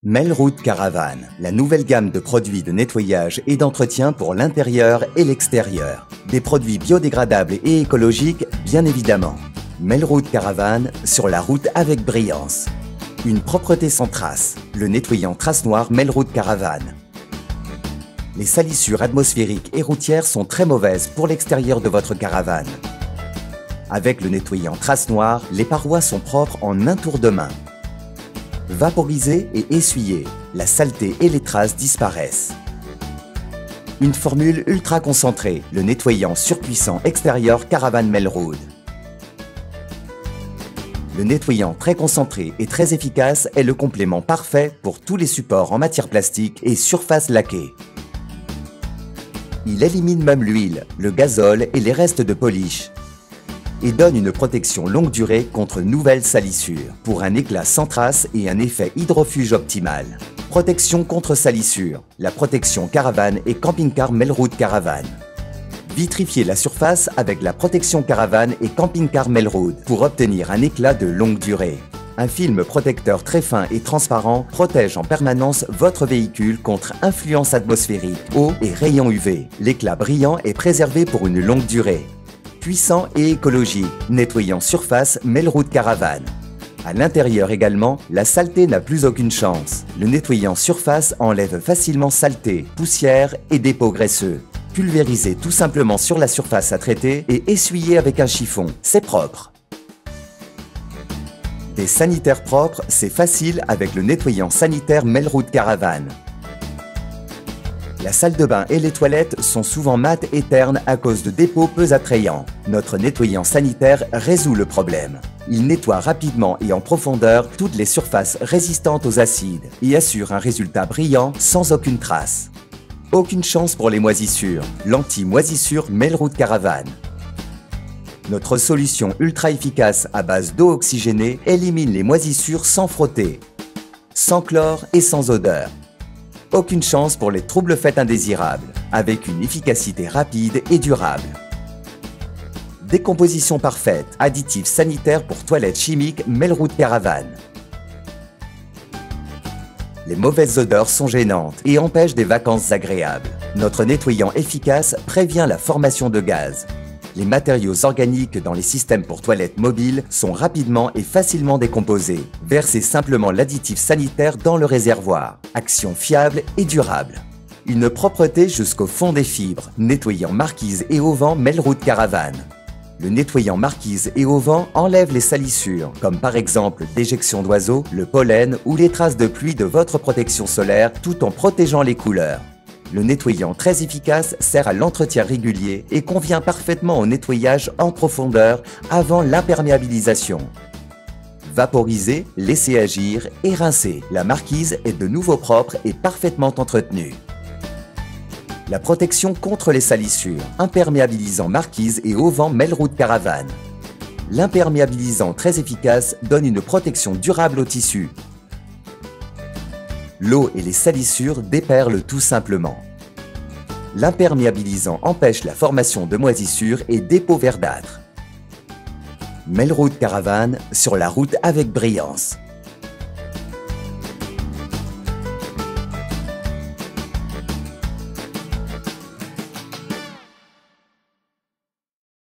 Melrwood Caravan, la nouvelle gamme de produits de nettoyage et d'entretien pour l'intérieur et l'extérieur. Des produits biodégradables et écologiques, bien évidemment. Melrwood Caravan, sur la route avec brillance. Une propreté sans trace, le nettoyant trace noire Melrwood Caravan. Les salissures atmosphériques et routières sont très mauvaises pour l'extérieur de votre caravane. Avec le nettoyant trace noire, les parois sont propres en un tour de main. Vaporiser et essuyer, la saleté et les traces disparaissent. Une formule ultra concentrée, le nettoyant surpuissant extérieur Caravan Melrwood. Le nettoyant très concentré et très efficace est le complément parfait pour tous les supports en matière plastique et surfaces laquées. Il élimine même l'huile, le gazole et les restes de polish et donne une protection longue durée contre nouvelles salissures pour un éclat sans trace et un effet hydrofuge optimal. Protection contre salissures, la protection Caravan et camping-car Melrwood Caravan. Vitrifiez la surface avec la protection Caravan et camping-car Melrwood pour obtenir un éclat de longue durée. Un film protecteur très fin et transparent protège en permanence votre véhicule contre influence atmosphérique, eau et rayons UV. L'éclat brillant est préservé pour une longue durée. Puissant et écologique, nettoyant surface Melrwood Caravan. À l'intérieur également, la saleté n'a plus aucune chance. Le nettoyant surface enlève facilement saleté, poussière et dépôts graisseux. Pulvérisez tout simplement sur la surface à traiter et essuyez avec un chiffon, c'est propre. Des sanitaires propres, c'est facile avec le nettoyant sanitaire Melrwood Caravan. La salle de bain et les toilettes sont souvent mates et ternes à cause de dépôts peu attrayants. Notre nettoyant sanitaire résout le problème. Il nettoie rapidement et en profondeur toutes les surfaces résistantes aux acides et assure un résultat brillant sans aucune trace. Aucune chance pour les moisissures. L'anti-moisissure Melrwood Caravan. Notre solution ultra efficace à base d'eau oxygénée élimine les moisissures sans frotter, sans chlore et sans odeur. Aucune chance pour les troubles faits indésirables, avec une efficacité rapide et durable. Décomposition parfaite, additifs sanitaires pour toilettes chimiques Melrwood Caravan. Les mauvaises odeurs sont gênantes et empêchent des vacances agréables. Notre nettoyant efficace prévient la formation de gaz. Les matériaux organiques dans les systèmes pour toilettes mobiles sont rapidement et facilement décomposés. Versez simplement l'additif sanitaire dans le réservoir. Action fiable et durable. Une propreté jusqu'au fond des fibres. Nettoyant marquise et auvent Melrwood Caravan. Le nettoyant marquise et auvent enlève les salissures, comme par exemple déjection d'oiseaux, le pollen ou les traces de pluie de votre protection solaire, tout en protégeant les couleurs. Le nettoyant très efficace sert à l'entretien régulier et convient parfaitement au nettoyage en profondeur avant l'imperméabilisation. Vaporisez, laissez agir et rincez. La marquise est de nouveau propre et parfaitement entretenue. La protection contre les salissures, imperméabilisant marquise et auvent Melrwood Caravan. L'imperméabilisant très efficace donne une protection durable au tissu. L'eau et les salissures déperlent tout simplement. L'imperméabilisant empêche la formation de moisissures et dépôts verdâtres. Melrwood Caravan, sur la route avec brillance.